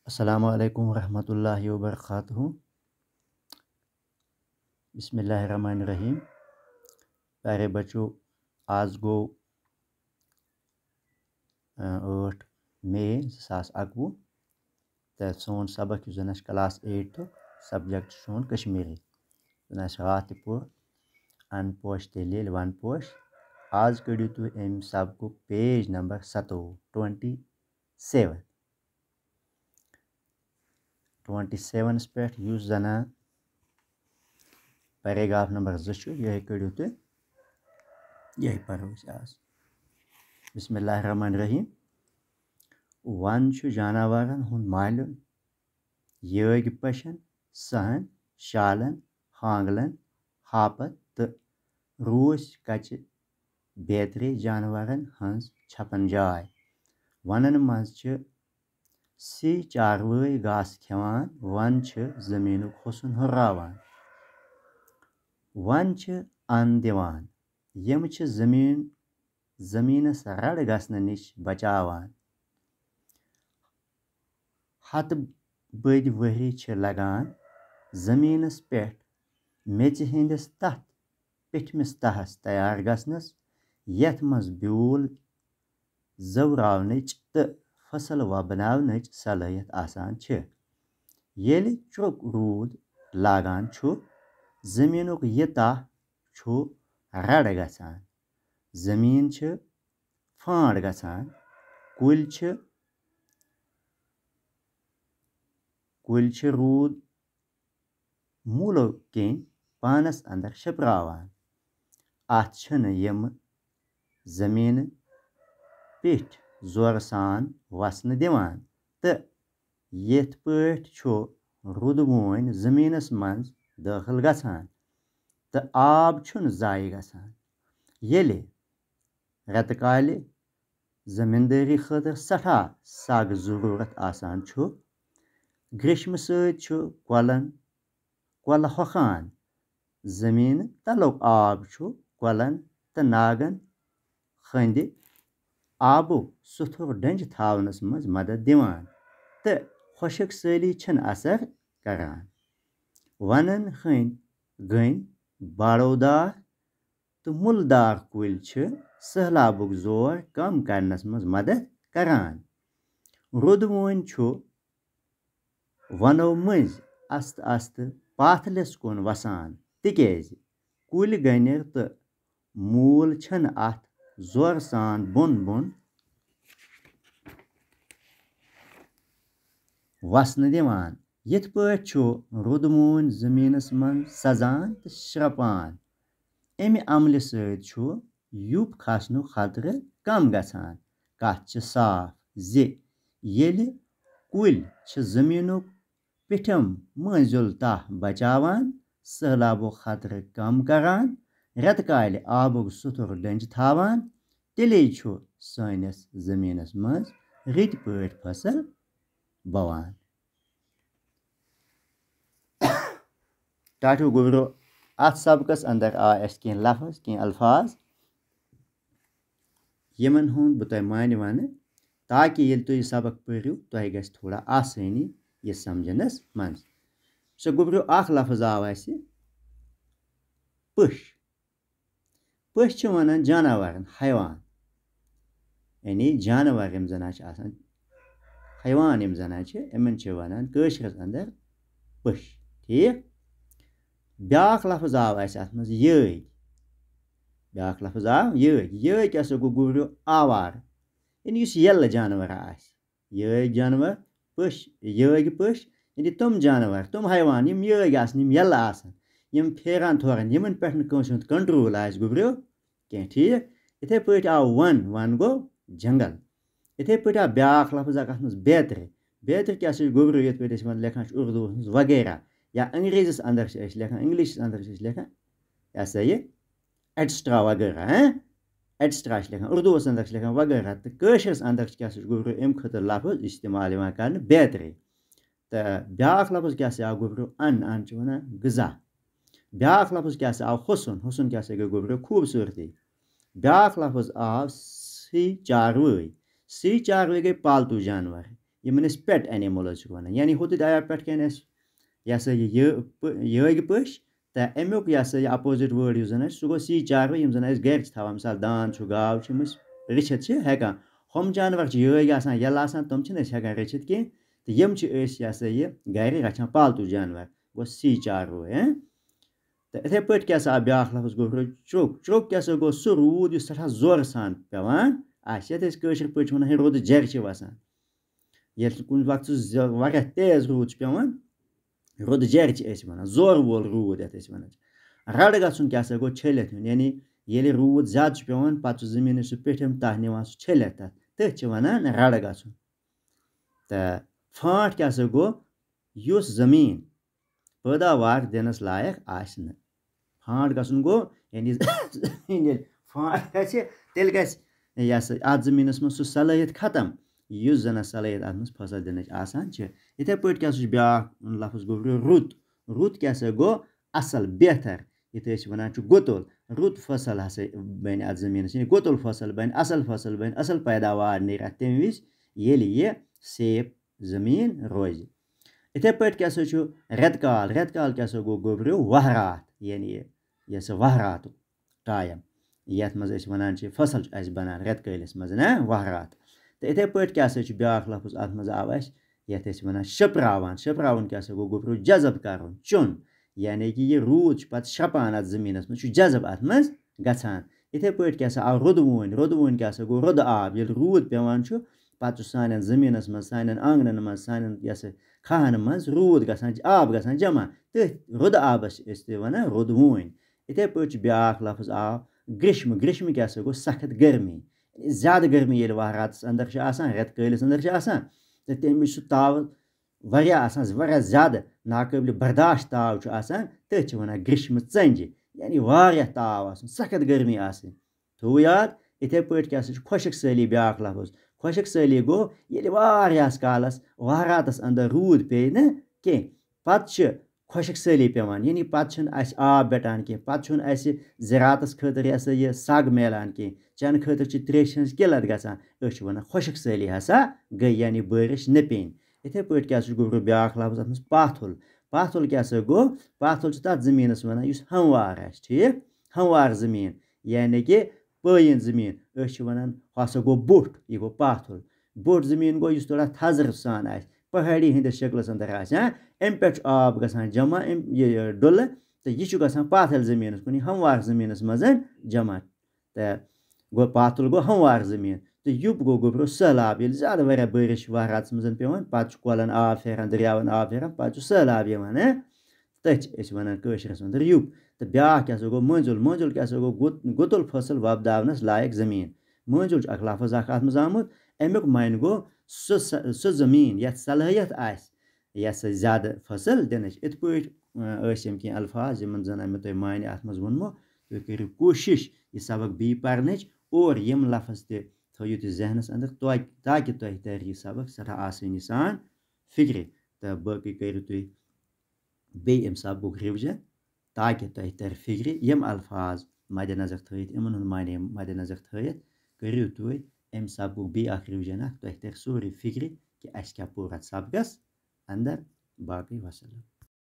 अस्सलामु अलैकुम रहमतुल्लाहि व बरकातुहू। बिस्मिल्लाहिर्रहमानिर्रहीम। प्यारे बच्चों, आज गो 8 मई 2021 तो सोन सबक जुन क्लास 8 सब्जेक्ट सोन कश्मीरी जुन रात पोर अन पोश दलील वन पोश। आज कड़ियो तु अम सबक पेज नंबर 27 पे युस जना पैराग्राफ नंबर 2 यह कड़ियो तु यही पढ़ो आज। बिस्मिल्लाहिर्रहमानिर्रहीम। वन जानवरन हुंद मालिन यग पशन सहन शालन हांगलन हापत तो रूस कच बेतरे जानवरन हंस छपन जाय। वनन मज सी चारवई घास खेवान वन जमीन हुसन हुर्रावान। वन अन दिवान यम जमीनस रड़ गसन निश बचावान। हत बद वहरी लगान जमीनस पे मेच हंदिस तथ पिठमिस तहस तैयार गसनस यथ मज ब्यूल जवरावनच तो फसल वबनावनच सलाहियत आसान छ। येलि चुक रूद लागान छु जमीनुक यह तह छु रड़ गसान, जमीन छ फांड गसान, कुल रूद मूलो किन पानस अंदर शिपरावान। अत छन यम जमीन पिठ जोर सान वसन दिवान तो यथ पठ छु रुदवोन जमीनस मज दाखिल गसान तो आब छुन जाय गसान। येले रेतकाल जमींदारी खतर सठा सग जरूरत आसान छु, ग्रीष्म सत कोल होखान जमीन तलुक आब छु कोलन तो नागन खंद आबुक सुथुर डंज थावनस मज मदद दिवान तो खुशक सली छन असर करान। वनन हंद गन बाड़ोदार तो मुलदार कुल सहलाबुक जोर कम करनस मज मदद करान। रुदवोन छु वनो मज अस्त अस्त पाथलिस कुन वसान तिकेज कुल गनर तो मूल छन अथ जोर सान बुन बुन वसन दिवान। यथ पठ छु रुदवोन जमीनस मन सजान तो श्रपान। अमि अमल सत छु युप खसनु खतर कम गसान। कथ छ साफ जे येलि कुल छ जमीनुक पिठम मंजुल तह बचावान, सहलाबुक खतर कम करान, रेतकाल आबुक सुथुर डंज थावान, तेले छु सानिस जमीनस मज रित पठ फसल बवान। टाटू गुबरो अत सबकस अंदर आ कह लफ्ज कह अल्फाज यमन हुंद बह तुह मान वन ताकि ये तुम सबक पढ़ो तुह गस थोड़ा आसानी यह समझनस मज। सो गुबरो अख लफ्ज आव पश। पश वन जानवरन हैवान यानी जानवर यम जन हैवान यम जन इन वन कशरस अंदर पश। ठीक। ब्याख लफ्ज आव अत मज यग। ब्याख लफ्ज आव यग। यग क्या गो गुबरो आवार यानी यल जानवर यग जानवर पश यग पश यानी तुम जानवर तुम हैवान यम यग यम यल यम फेरान थोरान यमन पे कंट्रोल गुबरो कह। ठीक। इथे पे आव वन। वन गो जंगल। इथे पे आव ब्याख लफ्ज अत मज बेतर। बेतर क्या गुबरो ये पे लिखान उर्दू वगैरह या अंग्रेजस अंदर लिखान इंग्लिश अंदर लिखान यह सा ये एक्स्ट्रा वगैरह एक्स्ट्रा लिखान उर्दू अंदर लिखान वगैरह तो कशरस अंदर क्या गुबरो अम खतर लफ्ज इस्तेमाल कर बेतरे। तो ब्याख लफ्ज क्या आव गुबरो अन अन वन गजा। ब्याख लफ्ज क्या आव हुसन। हुसन क्या गो गुबरो खूबसूरती। ब्याख लफ्ज आव सी चारवई। सी चारवई गई पालतू जानवर यमन अस पेट एनिमल्स वन यानी होत आया पेट कन यह सा यग पश तो अमुक यह सा अपोजिट वर्ड यु जन सह गो सी चारवे यम जन गर थवान मिसाल दान गाव रचित हेकान हम जानवर यग यल तम हेकान रचित कह तो यम यह सा यह गर रचान पालतू जानवर गो सी चारवे तो इथे पे क्या सा ब्या लफ्ज गो चुक चुक क्या गो सह रूद सठा जोर सान पेवान ये पे वन रोद जर वसान ये कुन वक्त वह तेज रूद पेवान रोद जर वन जोर वोल रूद ये वन रड़ गन क्या गो छलित यानी ये रूद ज्यादा पेवान पे जमीन सह पेठम तह निवान सह छलित तथ वनान रड़ गन तो फाट क्या गो युस जमीन पैदावार दिनस लायक आसन फाट गन गो यानी फाट तेल गत जमीनस मज सह सलाहियत खत्म युस जन सलाहियत अत मज फसल दिन आसान इथे पे क्या ब्या लफ्ज गो रुत रुत क्या गो असल बेहतर ये वन गुतुल रुत फसल हसा बन अत जमीनस गुतुल फसल बन असल पैदावार नीर अत तम विज ये सेफ जमीन रोज इथे पे क्या रेतकाल रेतकाल क्या गो गोब्रो वहरात यानी यह वहरात टाइम ये मज वन फसल बनान रेतकलिस मज ना वहरात तो इथे पे क्या ब्या लफ्ज अत मज आव ये वन शपरावान शपरावन क्या गो गोब्रो जजब कर चुन यानी कि यह रूद पे शपान अत जमीनस मज जजब अत मज गसान इथे पे क्या आव रुदवून रुदवून क्या गो रुद आब ये रूद पेवान पे सान जमीनस मज सान आंगन मज सान खाहन मज रूद गसान आब गसान जमा तथ रुद आबस वन रुदवून इथे पे ब्या लफ्ज आव ग्रीष्म ग्रीष्म क्या गो सख्त गर्मी ज्यादा गर्मी ये वहरात अंदर रेतकलिस अंदर तो तम सह ताव वारिया ज्यादा नाकाबिल बर्दाश्त ताव तथ वन ग्रीष्म चंज यानी वारिया ताव सख्त गर्मी थो याद इथे पे क्या खुशक सैली ब्या लफ्ज खुशक सैली गो ये वारियास कालस वहरातस अंदर रूद पे न कह पे खुशक सैली पेवान यानी पे आब बेटान कह पे ज़रातस खतर यह यह सग मिलान कह चन खतर त्रेश किल्लत गसान वन खुशक सैली हसा गई यानी बारिश न पेन इथे पे क्या गो ब्या लफ्ज अत पाथुल पाथुल क्या गो पाथुल तथ जमीनस वन हमवार ठीक हमवार जमीन यानी कि पयन जमीन वन हसा गो बुठ यह गो पाथुल बुठ जमीन गो थोड़ा थजर सान पहाड़ी हंदिस शक्लस अंदर अम पे आब गसान जमा यह डुल तो यह गसान पाथल जमीन कुन हमवार जमीनस मज जमा तो गो पाथुल गो हमवार जमीन तो युप गो गोब्रो सैलाब ये ज्यादा वारिया बारिश वहरात मज पेवान पे कोलन आब फेरान दरियावन आब फेरान पे सैलाब यवान तथ वन अंदर युप तो ब्या क्या गो मंजुल मंजुल क्या गो गुतुल फसल वपदावनस लायक जमीन मंजुल अख लफ्ज अत मज आमुत अमुक मान गो सह जमीन यथ सलाहियत यह ज्यादा फसल दिन इत पे कह अल्फाज यमन जन मे तुम मान अत मज वोनमो तुम करो कोशिश यह सबक बी पर्नच और यम लफ्ज थो तुम जहनस अंदर ताकि तुम तर यह सबक सठा आसानी सान फिक्र तो बाकी करो तुम बे अम सबक रिविजन ताकि तुम तर फिक्र यम अल्फाज मद्देनजर थत इन माने मद्देनजर थत करो तुम अम सबक बे रिविजन तुम तर सोरे फिक्र कि अस क्या पूरा सबकस अंदर बाकी वसलम।